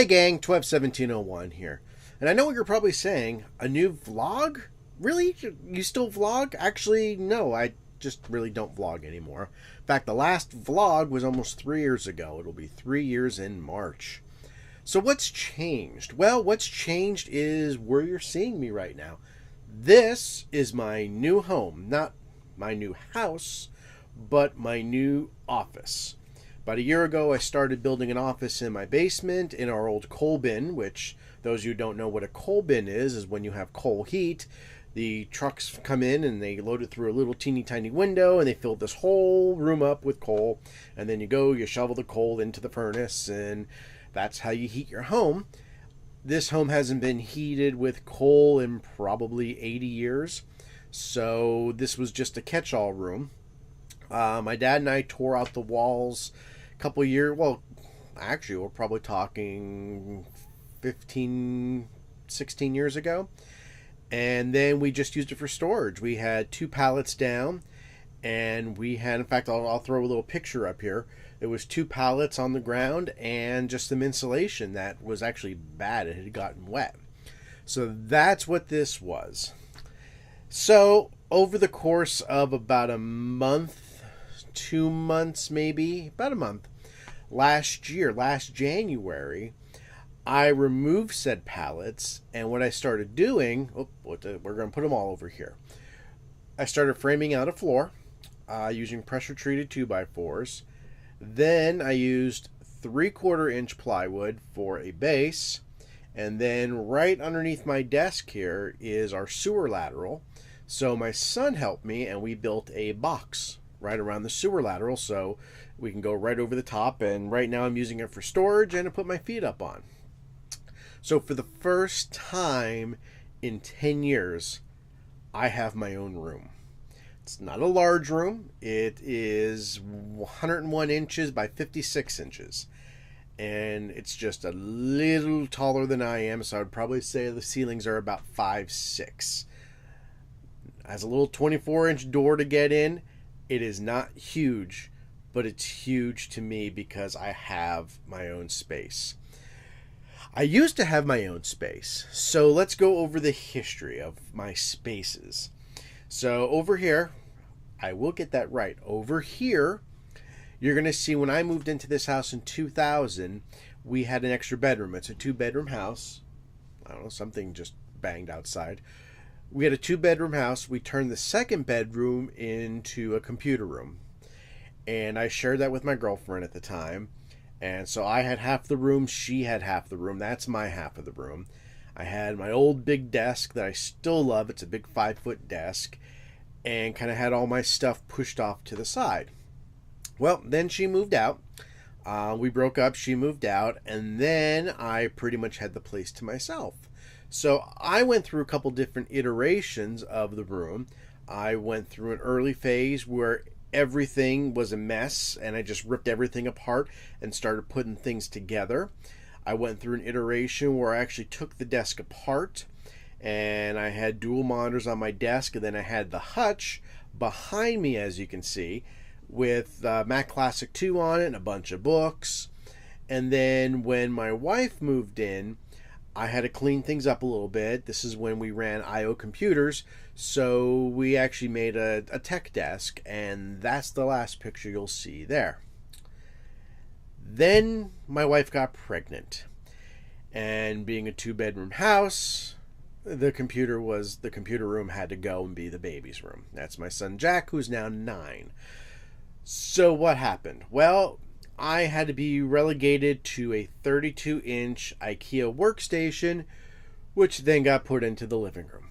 Hey gang, Twev1701 here. And I know what you're probably saying, a new vlog? Really? You still vlog? Actually, no, I just really don't vlog anymore. In fact, the last vlog was almost 3 years ago. It'll be 3 years in March. So what's changed? Well, what's changed is where you're seeing me right now. This is my new home, not my new house, but my new office. About a year ago, I started building an office in my basement in our old coal bin, which those of you who don't know what a coal bin is when you have coal heat. The trucks come in and they load it through a little teeny tiny window and they fill this whole room up with coal. And then you shovel the coal into the furnace, and that's how you heat your home. This home hasn't been heated with coal in probably 80 years. So this was just a catch-all room. My dad and I tore out the walls a couple years, well, actually, we're probably talking 15, 16 years ago. And then we just used it for storage. We had 2 pallets down, and we had, in fact, I'll throw a little picture up here. It was 2 pallets on the ground and just some insulation that was actually bad. It had gotten wet. So that's what this was. So over the course of about a month, 2 months maybe, about a month, last January, I removed said pallets, and what I started doing, we're going to put them all over here. I started framing out a floor using pressure treated 2x4s. Then I used 3/4 inch plywood for a base, and then right underneath my desk here is our sewer lateral. So my son helped me, and we built a box right around the sewer lateral so we can go right over the top, and right now I'm using it for storage and to put my feet up on. So for the first time in 10 years, I have my own room. It's not a large room. It is 101 inches by 56 inches. And it's just a little taller than I am, so I would probably say the ceilings are about 5'6". Has a little 24-inch door to get in. It is not huge, but it's huge to me because I have my own space. I used to have my own space, so let's go over the history of my spaces. So over here, I will get that right. Over here, you're going to see when I moved into this house in 2000, we had an extra bedroom. It's a 2-bedroom house. I don't know, something just banged outside. We had a 2-bedroom house. We turned the second bedroom into a computer room. And I shared that with my girlfriend at the time. And so I had half the room, she had half the room. That's my half of the room. I had my old big desk that I still love. It's a big 5-foot desk. And kind of had all my stuff pushed off to the side. Well, then she moved out. We broke up, she moved out. And then I pretty much had the place to myself. So I went through a couple different iterations of the room. I went through an early phase where everything was a mess and I just ripped everything apart and started putting things together. I went through an iteration where I actually took the desk apart and I had dual monitors on my desk, and then I had the hutch behind me, as you can see, with Mac Classic 2 on it and a bunch of books. And then when my wife moved in, I had to clean things up a little bit. This is when we ran I/O computers, so we actually made a tech desk, and that's the last picture you'll see there. Then my wife got pregnant, and being a 2-bedroom house, the computer room had to go and be the baby's room. That's my son Jack, who's now 9. So what happened? Well, I had to be relegated to a 32-inch IKEA workstation, which then got put into the living room.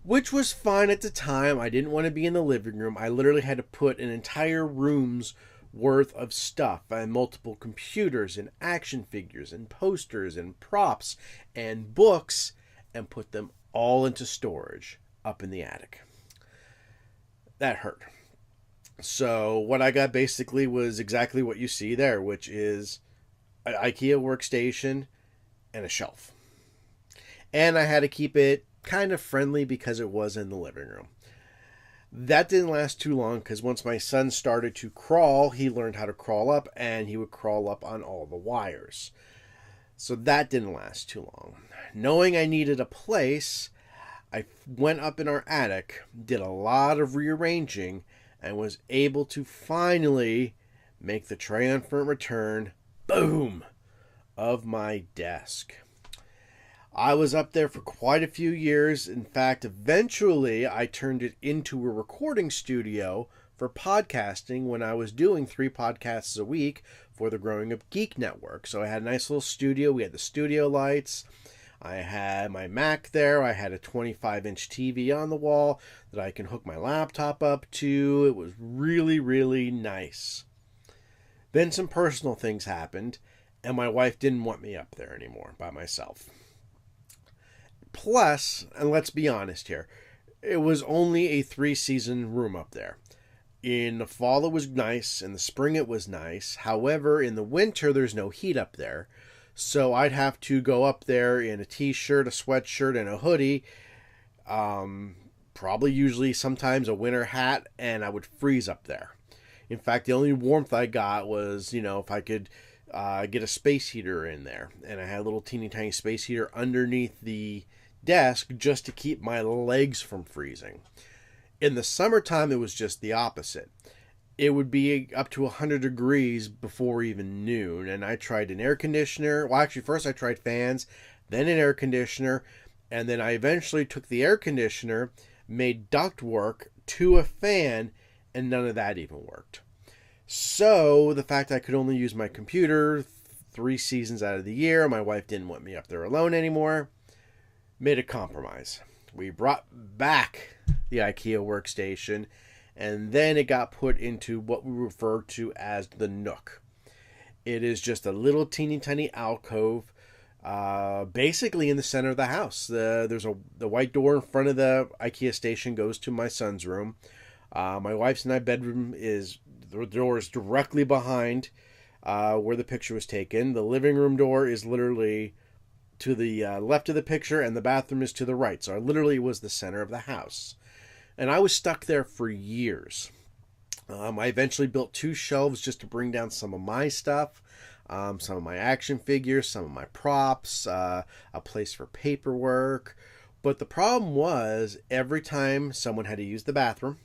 Which was fine at the time. I didn't want to be in the living room. I literally had to put an entire room's worth of stuff and multiple computers and action figures and posters and props and books and put them all into storage up in the attic. That hurt. So what I got basically was exactly what you see there, which is an IKEA workstation and a shelf. And I had to keep it kind of friendly because it was in the living room. That didn't last too long because once my son started to crawl, he learned how to crawl up, and he would crawl up on all the wires. So that didn't last too long. Knowing I needed a place, I went up in our attic, did a lot of rearranging, and was able to finally make the triumphant return, boom, of my desk. I was up there for quite a few years. In fact, eventually I turned it into a recording studio for podcasting when I was doing 3 podcasts a week for the Growing Up Geek Network. So I had a nice little studio. We had the studio lights. I had my Mac there. I had a 25-inch TV on the wall that I can hook my laptop up to. It was really, really nice. Then some personal things happened, and my wife didn't want me up there anymore by myself. Plus, and let's be honest here, it was only a 3-season room up there. In the fall it was nice, in the spring it was nice. However, in the winter there's no heat up there. So I'd have to go up there in a t-shirt, a sweatshirt, and a hoodie. Probably usually sometimes a winter hat, and I would freeze up there. In fact, the only warmth I got was, if I could get a space heater in there. And I had a little teeny tiny space heater underneath the desk just to keep my legs from freezing. In the summertime, it was just the opposite. It would be up to 100 degrees before even noon, and I tried an air conditioner. Well, actually, first I tried fans, then an air conditioner, and then I eventually took the air conditioner, made duct work to a fan, and none of that even worked. So, the fact I could only use my computer 3 seasons out of the year, my wife didn't want me up there alone anymore, made a compromise. We brought back the IKEA workstation, and then it got put into what we refer to as the Nook. It is just a little teeny tiny alcove, basically in the center of the house. The white door in front of the IKEA station goes to my son's room. My wife's and I bedroom the door is directly behind where the picture was taken. The living room door is literally to the left of the picture, and the bathroom is to the right. So I literally was the center of the house. And I was stuck there for years. I eventually built 2 shelves just to bring down some of my stuff, some of my action figures, some of my props, a place for paperwork. But the problem was, every time someone had to use the bathroom,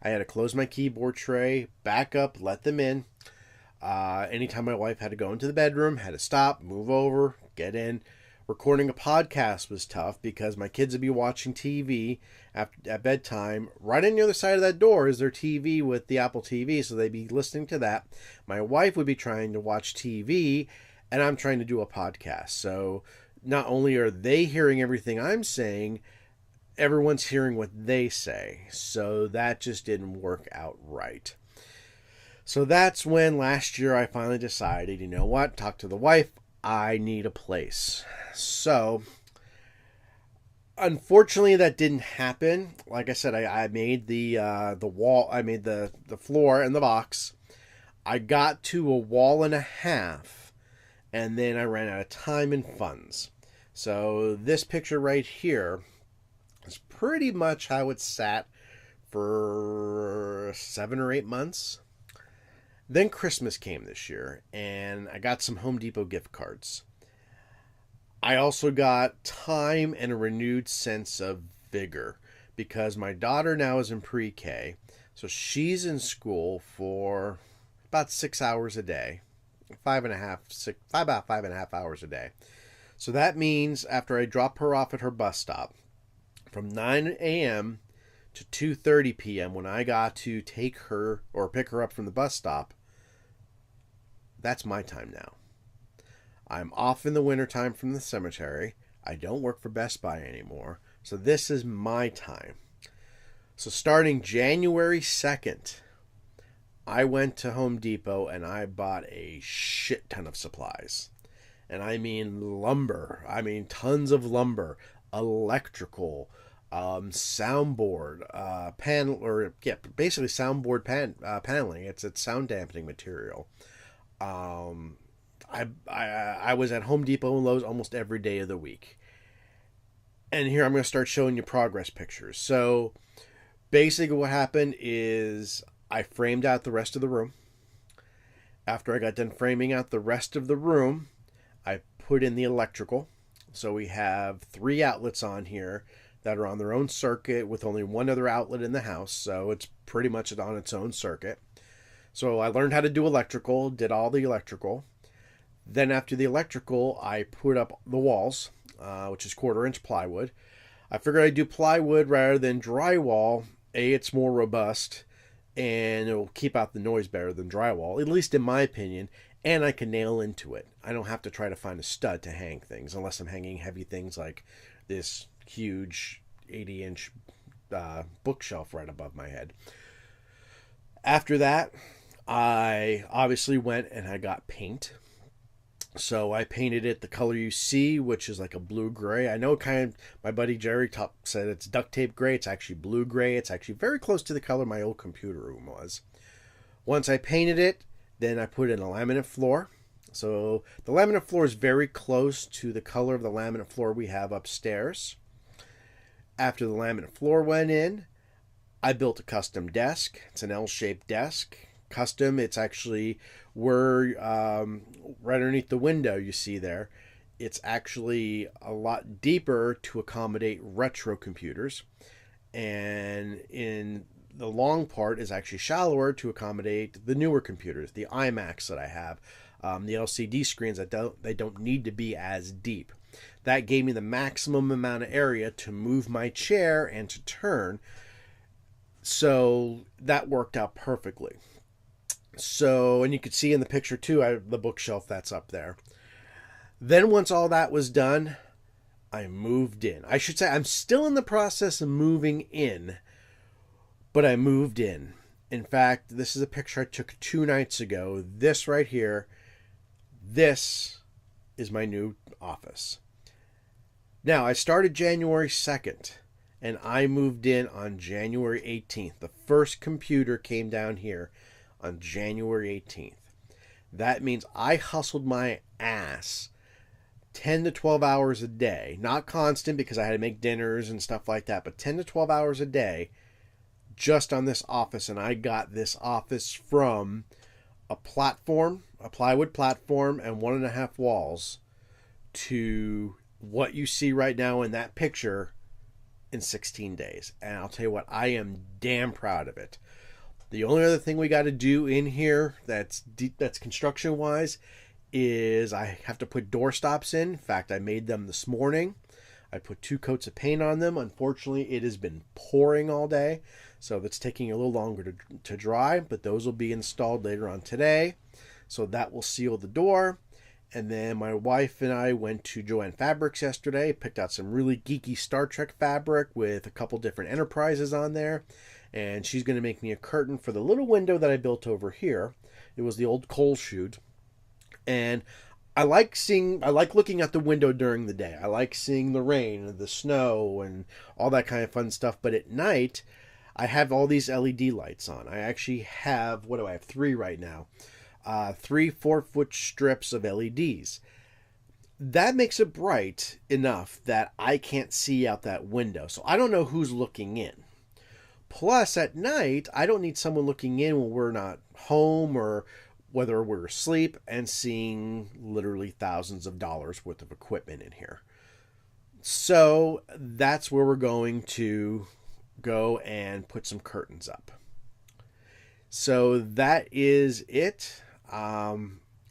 I had to close my keyboard tray, back up, let them in. Anytime my wife had to go into the bedroom, had to stop, move over, get in. Recording a podcast was tough because my kids would be watching TV at bedtime. Right on the other side of that door is their TV with the Apple TV, so they'd be listening to that. My wife would be trying to watch TV, and I'm trying to do a podcast. So not only are they hearing everything I'm saying, everyone's hearing what they say. So that just didn't work out right. So that's when last year I finally decided, you know what, talk to the wife, I need a place. So unfortunately that didn't happen. Like I said, I made the wall, I made the floor and the box. I got to a wall and a half, and then I ran out of time and funds. So this picture right here is pretty much how it sat for 7 or 8 months. Then Christmas came this year, and I got some Home Depot gift cards. I also got time and a renewed sense of vigor because my daughter now is in pre-K, so she's in school for about 6 hours a day, about 5.5 hours a day. So that means after I drop her off at her bus stop, from 9 a.m. to 2:30 p.m. when I got to take her or pick her up from the bus stop, that's my time now. I'm off in the wintertime from the cemetery. I don't work for Best Buy anymore. So this is my time. So starting January 2nd, I went to Home Depot and I bought a shit ton of supplies. And I mean lumber. I mean tons of lumber, electrical, soundboard, basically soundboard paneling. It's sound dampening material. I was at Home Depot and Lowe's almost every day of the week. And here I'm going to start showing you progress pictures. So basically what happened is I framed out the rest of the room. After I got done framing out the rest of the room, I put in the electrical. So we have 3 outlets on here that are on their own circuit with only one other outlet in the house. So it's pretty much on its own circuit. So I learned how to do electrical, did all the electrical. Then after the electrical, I put up the walls, which is 1/4-inch plywood. I figured I'd do plywood rather than drywall. A, it's more robust, and it'll keep out the noise better than drywall, at least in my opinion, and I can nail into it. I don't have to try to find a stud to hang things, unless I'm hanging heavy things like this huge 80-inch bookshelf right above my head. After that, I obviously went and I got paint. So I painted it the color you see, which is like a blue-gray. I know my buddy Jerry said it's duct tape gray. It's actually blue-gray. It's actually very close to the color my old computer room was. Once I painted it, then I put in a laminate floor. So the laminate floor is very close to the color of the laminate floor we have upstairs. After the laminate floor went in, I built a custom desk. It's an L-shaped desk. Custom, it's actually where right underneath the window you see there, it's actually a lot deeper to accommodate retro computers, and in the long part is actually shallower to accommodate the newer computers, the iMacs that I have, the LCD screens that don't need to be as deep. That gave me the maximum amount of area to move my chair and to turn, so that worked out perfectly. So, and you could see in the picture too, the bookshelf that's up there. Then once all that was done, I moved in. I should say I'm still in the process of moving in, but I moved in. In fact, this is a picture I took 2 nights ago. This right here, this is my new office. Now, I started January 2nd, and I moved in on January 18th. The first computer came down here on January 18th. That means I hustled my ass 10 to 12 hours a day. Not constant because I had to make dinners and stuff like that, but 10 to 12 hours a day just on this office. And I got this office from a platform, a plywood platform, and 1.5 walls to what you see right now in that picture in 16 days. And I'll tell you what, I am damn proud of it. The only other thing we got to do in here that's construction wise is I have to put door stops in. In fact, I made them this morning. I put 2 coats of paint on them. Unfortunately, it has been pouring all day, so that's taking a little longer to dry, but those will be installed later on today. So that will seal the door. And then my wife and I went to Joann Fabrics yesterday, picked out some really geeky Star Trek fabric with a couple different Enterprises on there. And she's going to make me a curtain for the little window that I built over here. It was the old coal chute. And I like looking at the window during the day. I like seeing the rain and the snow and all that kind of fun stuff. But at night, I have all these LED lights on. I actually have, 3 right now. 3 4-foot strips of LEDs. That makes it bright enough that I can't see out that window. So I don't know who's looking in. Plus, at night, I don't need someone looking in when we're not home or whether we're asleep and seeing literally thousands of dollars worth of equipment in here. So that's where we're going to go and put some curtains up. So that is it.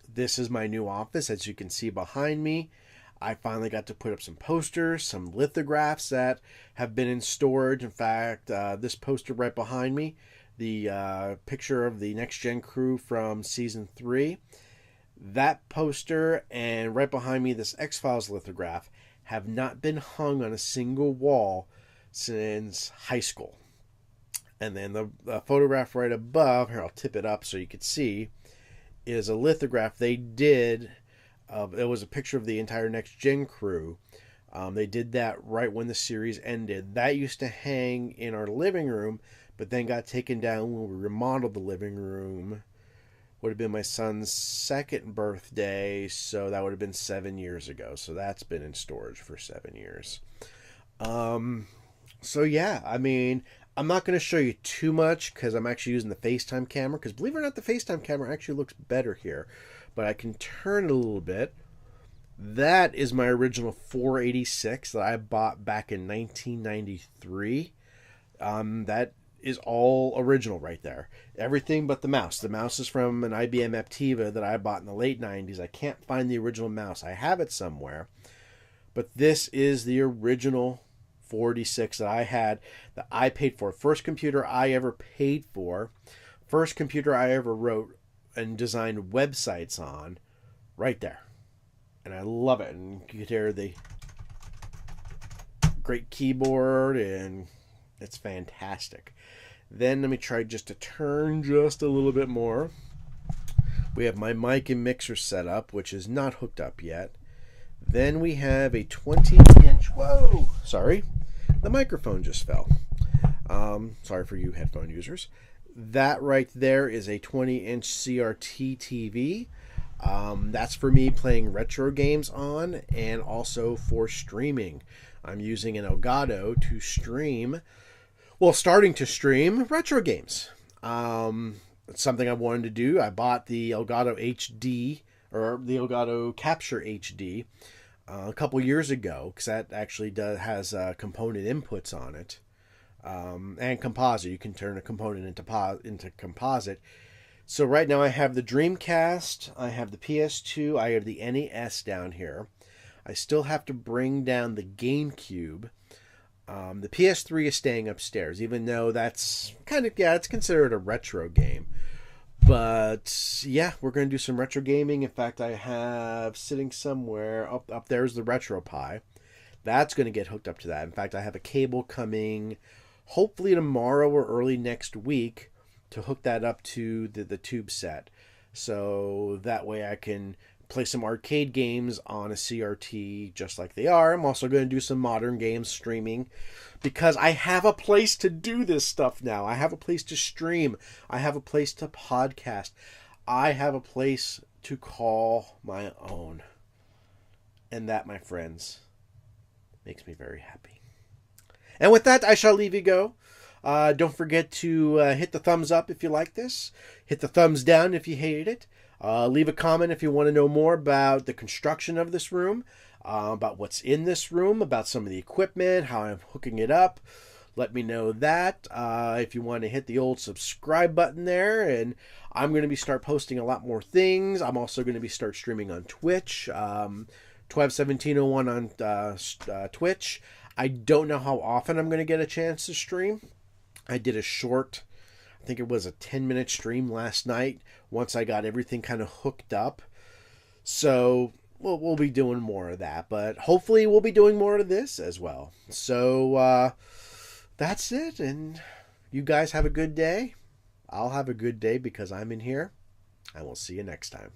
This is my new office. As you can see behind me, I finally got to put up some posters, some lithographs that have been in storage. In fact, this poster right behind me, the picture of the Next Gen crew from Season 3, that poster and right behind me, this X-Files lithograph, have not been hung on a single wall since high school. And then the photograph right above, here I'll tip it up so you can see, is a lithograph they did. It was a picture of the entire Next Gen crew. They did that right when the series ended. That used to hang in our living room, but then got taken down when we remodeled the living room. Would have been my son's 2nd birthday, so that would have been 7 years ago. So that's been in storage for 7 years. So yeah, I mean, I'm not going to show you too much because I'm actually using the FaceTime camera. Because believe it or not, the FaceTime camera actually looks better here. But I can turn it a little bit. That is my original 486 that I bought back in 1993. That is all original right there. Everything but the mouse. The mouse is from an IBM Aptiva that I bought in the late 90s. I can't find the original mouse. I have it somewhere. But this is the original 486 that I had, that I paid for. First computer I ever paid for. First computer I ever wrote and designed websites on. Right there. And I love it. And you can hear the great keyboard, and it's fantastic. Then let me try just to turn just a little bit more. We have my mic and mixer set up, which is not hooked up yet. Then we have a 20-inch... Whoa! Sorry. The microphone just fell. Sorry for you headphone users. That right there is a 20-inch CRT TV. That's for me playing retro games on, and also for streaming. I'm using an Elgato to stream, well, starting to stream retro games. It's something I wanted to do. I bought the Elgato HD, or the Elgato Capture HD, a couple years ago, because that actually has component inputs on it, and composite. You can turn a component into composite. So right now I have the Dreamcast, I have the PS2, I have the NES down here. I still have to bring down the GameCube. The PS3 is staying upstairs, even though that's kind of, yeah, it's considered a retro game. But yeah, we're going to do some retro gaming. In fact, I have sitting somewhere, up there's the RetroPie. That's going to get hooked up to that. In fact, I have a cable coming hopefully tomorrow or early next week to hook that up to the tube set. So that way I can play some arcade games on a CRT just like they are. I'm also going to do some modern games streaming, because I have a place to do this stuff now. I have a place to stream. I have a place to podcast. I have a place to call my own. And that, my friends, makes me very happy. And with that, I shall leave you go. Don't forget to hit the thumbs up if you like this. Hit the thumbs down if you hated it. Leave a comment if you want to know more about the construction of this room, about what's in this room, about some of the equipment, how I'm hooking it up. Let me know that. If you want to hit the old subscribe button there, and I'm going to start posting a lot more things. I'm also going to start streaming on Twitch, Twev1701 on Twitch. I don't know how often I'm going to get a chance to stream. I did a short, I think it was a 10-minute stream last night once I got everything kind of hooked up. So we'll be doing more of that, but hopefully we'll be doing more of this as well. So that's it, and you guys have a good day. I'll have a good day because I'm in here, and we'll see you next time.